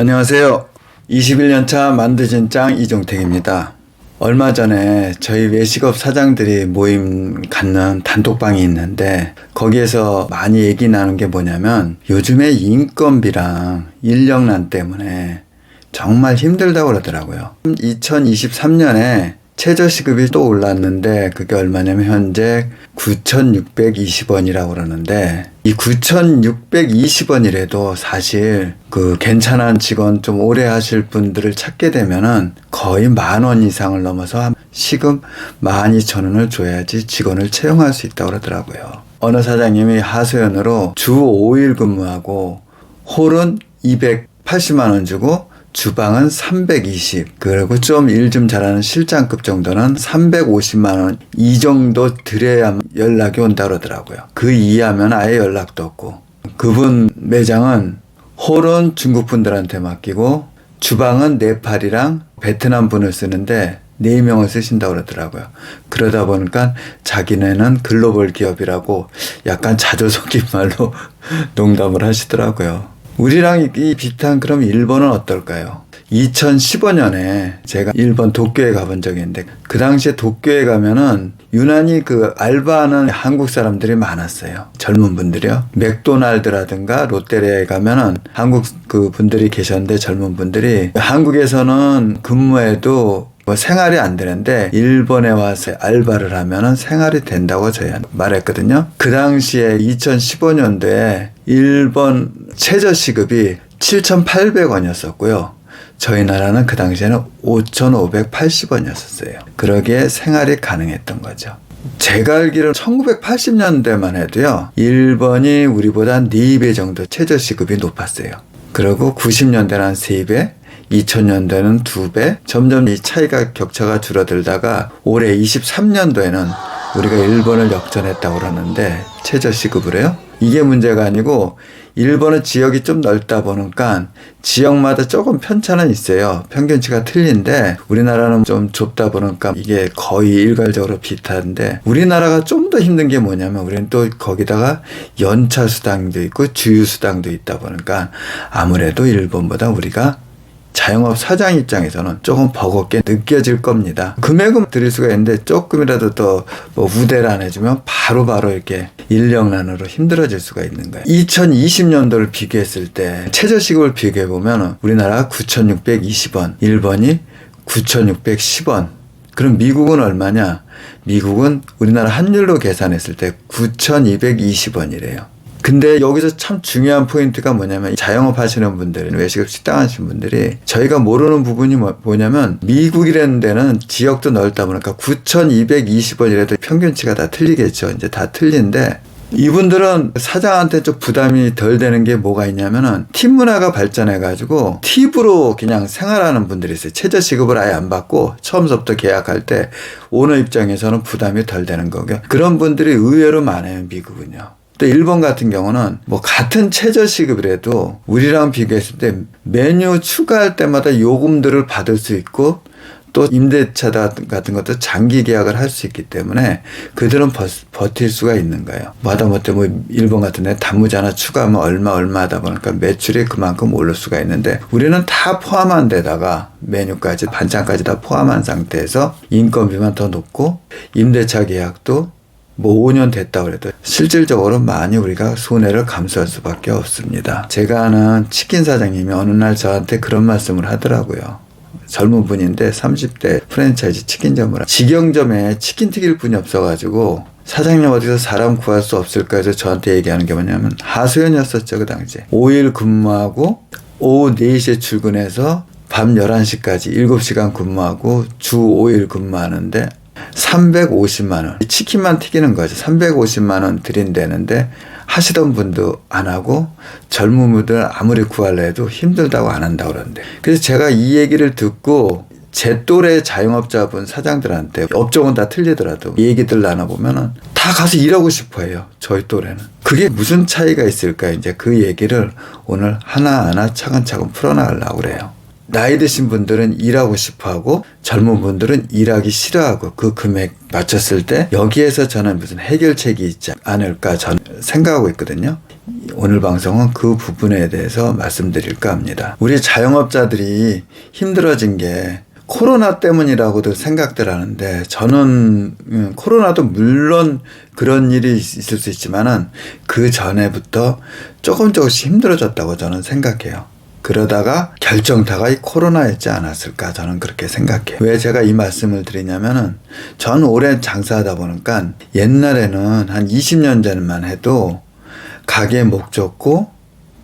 안녕하세요. 21년차 만두진짱 이종택입니다. 얼마 전에 저희 외식업 사장들이 모임 갖는 단톡방이 있는데 거기에서 많이 얘기 나눈 게 뭐냐면 요즘에 인건비랑 인력난 때문에 정말 힘들다고 그러더라고요. 2023년에 최저시급이 또 올랐는데 그게 얼마냐면 현재 9,620원이라고 그러는데 이 9,620원이라도 사실 그 괜찮은 직원 좀 오래 하실 분들을 찾게 되면은 거의 10,000원 이상을 넘어서 시급 12,000원을 줘야지 직원을 채용할 수 있다고 그러더라고요. 어느 사장님이 하소연으로 주 5일 근무하고 홀은 280만 원 주고 주방은 320, 그리고 좀 일 좀 잘하는 실장급 정도는 350만 원 이 정도 드려야 연락이 온다 그러더라고요. 그 이하면 아예 연락도 없고, 그분 매장은 홀은 중국 분들한테 맡기고 주방은 네팔이랑 베트남 분을 쓰는데 4명을 쓰신다고 그러더라고요. 그러다 보니까 자기네는 글로벌 기업이라고 약간 자주 섞인 말로 농담을 하시더라고요. 우리랑 이 비슷한 그럼 일본은 어떨까요? 2015년에 제가 일본 도쿄에 가본 적이 있는데 그 당시에 도쿄에 가면은 유난히 그 알바하는 한국 사람들이 많았어요. 젊은 분들이요. 맥도날드라든가 롯데리아에 가면은 한국 그 분들이 계셨는데 젊은 분들이 한국에서는 근무해도 뭐 생활이 안 되는데 일본에 와서 알바를 하면은 생활이 된다고 저희한테 말했거든요. 그 당시에 2015년도에 일본 최저시급이 7,800원이었었고요. 저희 나라는 그 당시에는 5,580원이었었어요. 그러기에 생활이 가능했던 거죠. 제가 알기로는 1980년대만 해도요. 일본이 우리보다 4배 정도 최저시급이 높았어요. 그리고 90년대는 한 3배, 2000년대는 2배, 점점 이 차이가 격차가 줄어들다가 올해 23년도에는 우리가 일본을 역전했다고 그러는데 최저시급으로요. 이게 문제가 아니고 일본은 지역이 좀 넓다 보니까 지역마다 조금 편차는 있어요. 평균치가 틀린데 우리나라는 좀 좁다 보니까 이게 거의 일괄적으로 비슷한데 우리나라가 좀 더 힘든 게 뭐냐면 우리는 또 거기다가 연차 수당도 있고 주휴 수당도 있다 보니까 아무래도 일본보다 우리가 자영업 사장 입장에서는 조금 버겁게 느껴질 겁니다. 금액은 드릴 수가 있는데 조금이라도 더 뭐 우대를 안 해주면 바로바로 이렇게 인력난으로 힘들어질 수가 있는 거예요. 2020년도를 비교했을 때 최저시급을 비교해보면 우리나라가 9,620원, 일본이 9,610원. 그럼 미국은 얼마냐? 미국은 우리나라 환율로 계산했을 때 9,220원이래요. 근데 여기서 참 중요한 포인트가 뭐냐면 자영업 하시는 분들, 외식업 식당 하시는 분들이 저희가 모르는 부분이 뭐냐면 미국이라는 데는 지역도 넓다 보니까 9,220원이라도 평균치가 다 틀리겠죠. 이제 다 틀린데 이분들은 사장한테 좀 부담이 덜 되는 게 뭐가 있냐면은 팁 문화가 발전해가지고 팁으로 그냥 생활하는 분들이 있어요. 최저시급을 아예 안 받고 처음부터 계약할 때 오너 입장에서는 부담이 덜 되는 거고요. 그런 분들이 의외로 많아요, 미국은요. 또 일본 같은 경우는 뭐 같은 최저시급이라도 우리랑 비교했을 때 메뉴 추가할 때마다 요금들을 받을 수 있고 또 임대차 같은 것도 장기 계약을 할 수 있기 때문에 그들은 버틸 수가 있는 거예요. 마다못해 뭐 일본 같은 데 단무지 하나 추가하면 얼마 하다 보니까 매출이 그만큼 오를 수가 있는데 우리는 다 포함한 데다가 메뉴까지 반찬까지 다 포함한 상태에서 인건비만 더 높고 임대차 계약도 뭐 5년 됐다고 그래도 실질적으로 많이 우리가 손해를 감수할 수밖에 없습니다. 제가 아는 치킨 사장님이 어느 날 저한테 그런 말씀을 하더라고요. 젊은 분인데 30대 프랜차이즈 치킨점을 직영점에 치킨 튀길 분이 없어가지고 사장님 어디서 사람 구할 수 없을까 해서 저한테 얘기하는 게 뭐냐면 하소연이었었죠. 그 당시에 5일 근무하고 오후 4시에 출근해서 밤 11시까지 7시간 근무하고 주 5일 근무하는데 350만 원. 치킨만 튀기는 거죠. 350만 원 드린다는데 하시던 분도 안 하고 젊은 분들 아무리 구하려 해도 힘들다고 안 한다고 그러는데. 그래서 제가 이 얘기를 듣고 제 또래 자영업자분 사장들한테 업종은 다 틀리더라도 얘기들 나눠보면은 다 가서 일하고 싶어 해요. 저희 또래는. 그게 무슨 차이가 있을까? 이제 그 얘기를 오늘 하나하나 차근차근 풀어나가려고 그래요. 나이 드신 분들은 일하고 싶어하고 젊은 분들은 일하기 싫어하고 그 금액 맞췄을 때 여기에서 저는 무슨 해결책이 있지 않을까 저는 생각하고 있거든요. 오늘 방송은 그 부분에 대해서 말씀드릴까 합니다. 우리 자영업자들이 힘들어진 게 코로나 때문이라고도 생각들 하는데, 저는 코로나도 물론 그런 일이 있을 수 있지만은 그 전에부터 조금씩 힘들어졌다고 저는 생각해요. 그러다가 결정타가 이 코로나였지 않았을까, 저는 그렇게 생각해요. 왜 제가 이 말씀을 드리냐면은, 전 오래 장사하다 보니까 옛날에는 한 20년 전만 해도 가게 목 좋고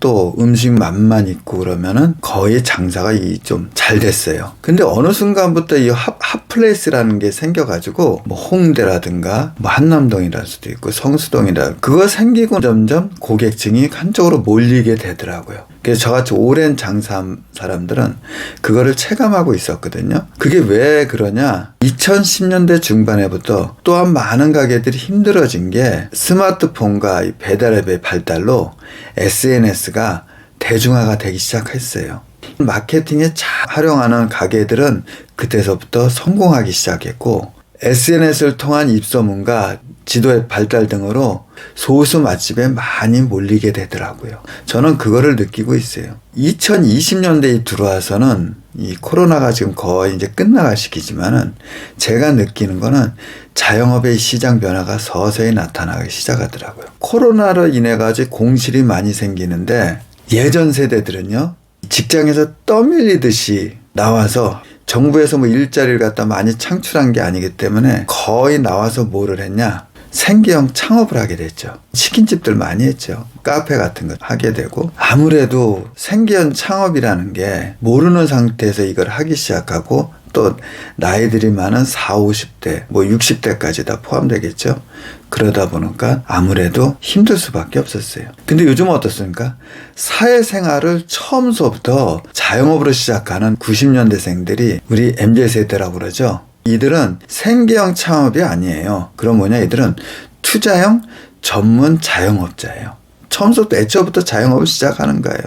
또 음식 맛만 있고 그러면은 거의 장사가 좀 잘 됐어요. 근데 어느 순간부터 이 핫플레이스라는 게 생겨가지고, 뭐 홍대라든가 뭐 한남동이랄 수도 있고 성수동이라, 그거 생기고 점점 고객층이 한쪽으로 몰리게 되더라고요. 그래서 저같이 오랜 장사한 사람들은 그거를 체감하고 있었거든요. 그게 왜 그러냐, 2010년대 중반에부터 또한 많은 가게들이 힘들어진 게, 스마트폰과 이 배달앱의 발달로 SNS가 대중화가 되기 시작했어요. 마케팅에 잘 활용하는 가게들은 그때서부터 성공하기 시작했고, SNS를 통한 입소문과 지도의 발달 등으로 소수 맛집에 많이 몰리게 되더라고요. 저는 그거를 느끼고 있어요. 2020년대에 들어와서는 이 코로나가 지금 거의 이제 끝나갈 시기지만은, 제가 느끼는 거는 자영업의 시장 변화가 서서히 나타나기 시작하더라고요. 코로나로 인해 가지고 공실이 많이 생기는데, 예전 세대들은요, 직장에서 떠밀리듯이 나와서 정부에서 뭐 일자리를 갖다 많이 창출한 게 아니기 때문에 거의 나와서 뭐를 했냐, 생계형 창업을 하게 됐죠. 치킨집들 많이 했죠. 카페 같은 거 하게 되고, 아무래도 생계형 창업이라는 게 모르는 상태에서 이걸 하기 시작하고, 또 나이들이 많은 40, 50대, 뭐 60대까지 다 포함되겠죠. 그러다 보니까 아무래도 힘들 수밖에 없었어요. 근데 요즘은 어떻습니까? 사회생활을 처음서부터 자영업으로 시작하는 90년대생들이 우리 MZ세대라고 그러죠. 이들은 생계형 창업이 아니에요. 그럼 뭐냐, 이들은 투자형 전문 자영업자예요. 처음부터 애초부터 자영업을 시작하는 거예요.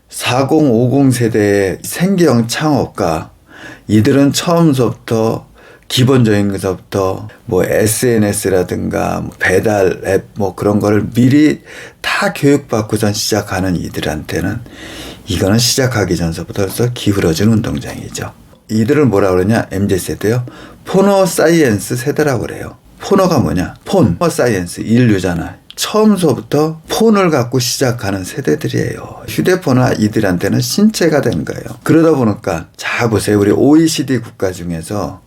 40, 50 세대의 생계형 창업가, 이들은 처음부터 기본적인 것부터 뭐 SNS라든가 뭐 배달 앱 뭐 그런 거를 미리 다 교육받고선 시작하는 이들한테는 이거는 시작하기 전서부터 기울어진 운동장이죠. 이들을 뭐라 그러냐, MZ세대요. 포노 사이언스 세대라고 그래요. 포노가 뭐냐, 폰, 사이언스, 인류잖아. 처음서부터 폰을 갖고 시작하는 세대들이에요. 휴대폰은 이들한테는 신체가 된 거예요. 그러다 보니까 자 보세요. 우리 OECD 국가 중에서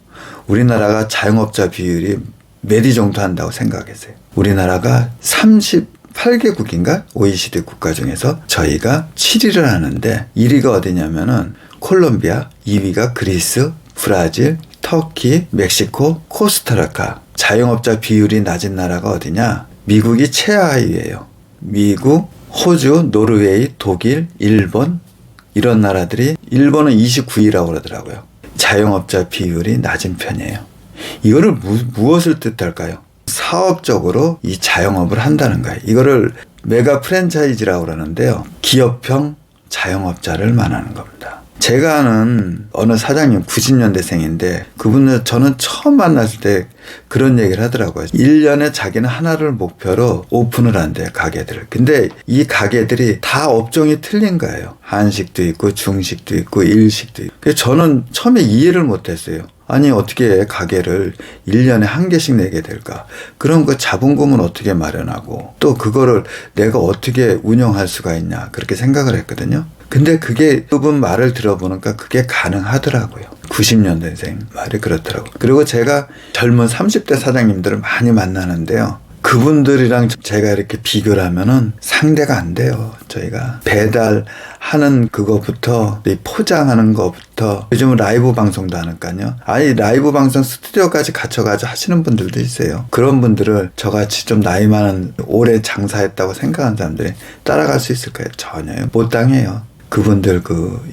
우리나라가 자영업자 비율이 몇 위 정도 한다고 생각하세요? 우리나라가 38개국인가? OECD 국가 중에서 저희가 7위를 하는데, 1위가 어디냐면은 콜롬비아, 2위가 그리스, 브라질, 터키, 멕시코, 코스타리카. 자영업자 비율이 낮은 나라가 어디냐? 미국이 최하위예요. 미국, 호주, 노르웨이, 독일, 일본, 이런 나라들이, 일본은 29위라고 그러더라고요. 자영업자 비율이 낮은 편이에요. 이거를 무엇을 뜻할까요? 사업적으로 이 자영업을 한다는 거예요. 이거를 메가 프랜차이즈라고 그러는데요. 기업형 자영업자를 말하는 겁니다. 제가 아는 어느 사장님 90년대생인데, 그분은 저는 처음 만났을 때 그런 얘기를 하더라고요. 1년에 자기는 하나를 목표로 오픈을 한대요, 가게들을. 근데 이 가게들이 다 업종이 틀린 거예요. 한식도 있고 중식도 있고 일식도 있고. 그래서 저는 처음에 이해를 못했어요. 아니 어떻게 가게를 1년에 한 개씩 내게 될까? 그럼 그 자본금은 어떻게 마련하고 또 그거를 내가 어떻게 운영할 수가 있냐, 그렇게 생각을 했거든요. 근데 그게 그분 말을 들어보니까 그게 가능하더라고요. 90년대생 말이 그렇더라고요. 그리고 제가 젊은 30대 사장님들을 많이 만나는데요. 그분들이랑 제가 이렇게 비교를 하면은 상대가 안 돼요. 저희가 배달하는 그거부터 포장하는 거부터, 요즘은 라이브 방송도 하니까요. 아니 라이브 방송 스튜디오까지 갖춰가지고 하시는 분들도 있어요. 그런 분들을 저같이 좀 나이 많은 오래 장사했다고 생각하는 사람들이 따라갈 수 있을까요? 전혀요. 못 당해요. 그분들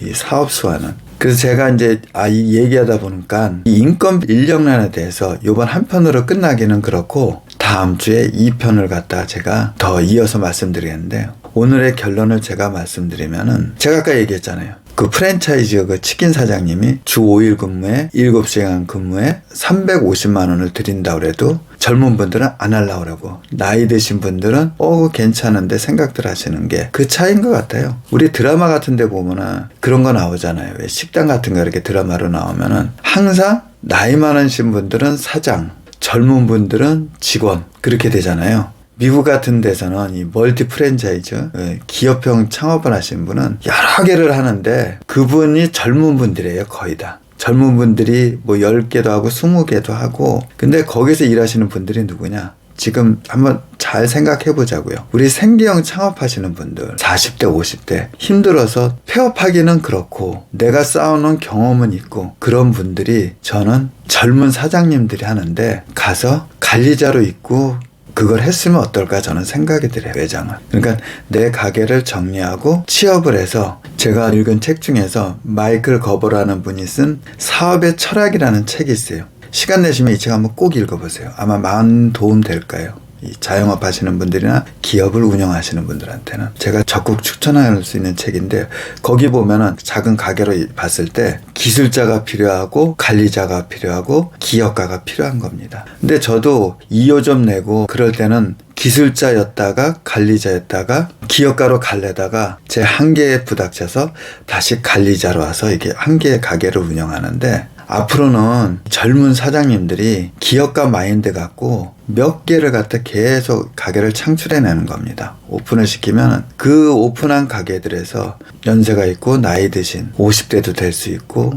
이 사업 수완은. 그래서 제가 이제 이 얘기하다 보니까 이 인건 인력난에 대해서 이번 한 편으로 끝나기는 그렇고, 다음 주에 2편을 갖다가 제가 더 이어서 말씀드리겠는데요. 오늘의 결론을 제가 말씀드리면은, 제가 아까 얘기했잖아요. 그 프랜차이즈 그 치킨 사장님이 주 5일 근무에 7시간 근무에 350만 원을 드린다고 그래도 젊은 분들은 안 하려고 그러고 나이 드신 분들은 괜찮은데 생각들 하시는 게 그 차이인 것 같아요. 우리 드라마 같은 데 보면은 그런 거 나오잖아요. 왜 식당 같은 거 이렇게 드라마로 나오면은 항상 나이 많으신 분들은 사장, 젊은 분들은 직원 그렇게 되잖아요. 미국 같은 데서는 이 멀티 프랜차이즈 기업형 창업을 하신 분은 여러 개를 하는데 그분이 젊은 분들이에요. 거의 다. 젊은 분들이 뭐 10개도 하고 20개도 하고 근데 거기서 일하시는 분들이 누구냐? 지금 한번 잘 생각해 보자고요. 우리 생계형 창업하시는 분들 40대 50대 힘들어서 폐업하기는 그렇고 내가 쌓아놓은 경험은 있고 그런 분들이 저는 젊은 사장님들이 하는데 가서 관리자로 있고 그걸 했으면 어떨까 저는 생각이 들어요. 매장을. 그러니까 내 가게를 정리하고 취업을 해서 제가 읽은 책 중에서 마이클 거버라는 분이 쓴 사업의 철학이라는 책이 있어요. 시간 내시면 이 책 한번 꼭 읽어보세요. 아마 많은 도움 될 거예요. 이 자영업 하시는 분들이나 기업을 운영하시는 분들한테는 제가 적극 추천할 수 있는 책인데 거기 보면은 작은 가게로 봤을 때 기술자가 필요하고 관리자가 필요하고 기업가가 필요한 겁니다. 근데 저도 2호점 내고 그럴 때는 기술자였다가 관리자였다가 기업가로 갈래다가 제 한계에 부닥쳐서 다시 관리자로 와서 이게 한 개의 가게를 운영하는데 앞으로는 젊은 사장님들이 기업가 마인드 갖고 몇 개를 갖다 계속 가게를 창출해내는 겁니다. 오픈을 시키면 그 오픈한 가게들에서 연세가 있고 나이 드신 50대도 될 수 있고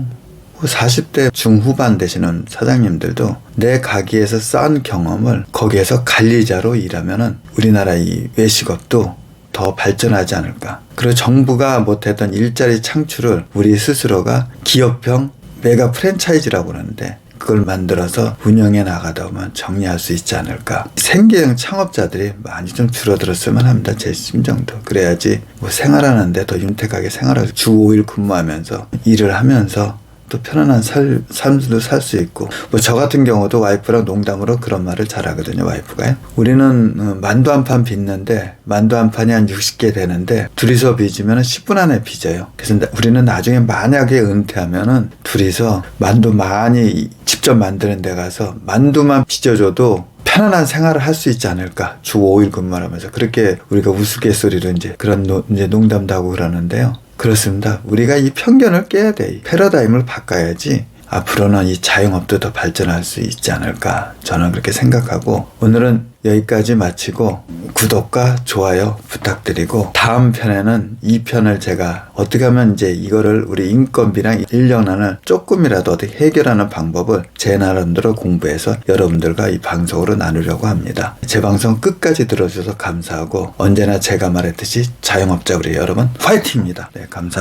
40대 중후반 되시는 사장님들도 내 가게에서 쌓은 경험을 거기에서 관리자로 일하면은 우리나라 이 외식업도 더 발전하지 않을까. 그리고 정부가 못했던 일자리 창출을 우리 스스로가 기업형 메가 프랜차이즈라고 그러는데 그걸 만들어서 운영해 나가다 보면 정리할 수 있지 않을까. 생계형 창업자들이 많이 좀 줄어들었으면 합니다. 제 심정도. 그래야지 뭐 생활하는데 더 윤택하게 생활하고 주 5일 근무하면서 일을 하면서 또 편안한 삶도 살 수 있고 뭐 저 같은 경우도 와이프랑 농담으로 그런 말을 잘하거든요. 와이프가요. 우리는 만두 한 판 빚는데 만두 한 판이 한 60개 되는데 둘이서 빚으면 10분 안에 빚어요. 그래서 우리는 나중에 만약에 은퇴하면은 둘이서 만두 많이 직접 만드는 데 가서 만두만 빚어줘도 편안한 생활을 할 수 있지 않을까. 주 5일 근무를 하면서 그렇게 우리가 우스갯소리로 이제 그런 이제 농담도 하고 그러는데요. 그렇습니다. 우리가 이 편견을 깨야 돼. 이 패러다임을 바꿔야지 앞으로는 이 자영업도 더 발전할 수 있지 않을까. 저는 그렇게 생각하고 오늘은 여기까지 마치고 구독과 좋아요 부탁드리고 다음 편에는 이 편을 제가 어떻게 하면 이제 이거를 우리 인건비랑 인력난을 조금이라도 어떻게 해결하는 방법을 제 나름대로 공부해서 여러분들과 이 방송으로 나누려고 합니다. 제 방송 끝까지 들어주셔서 감사하고 언제나 제가 말했듯이 자영업자 우리 여러분 화이팅입니다. 네, 감사합니다.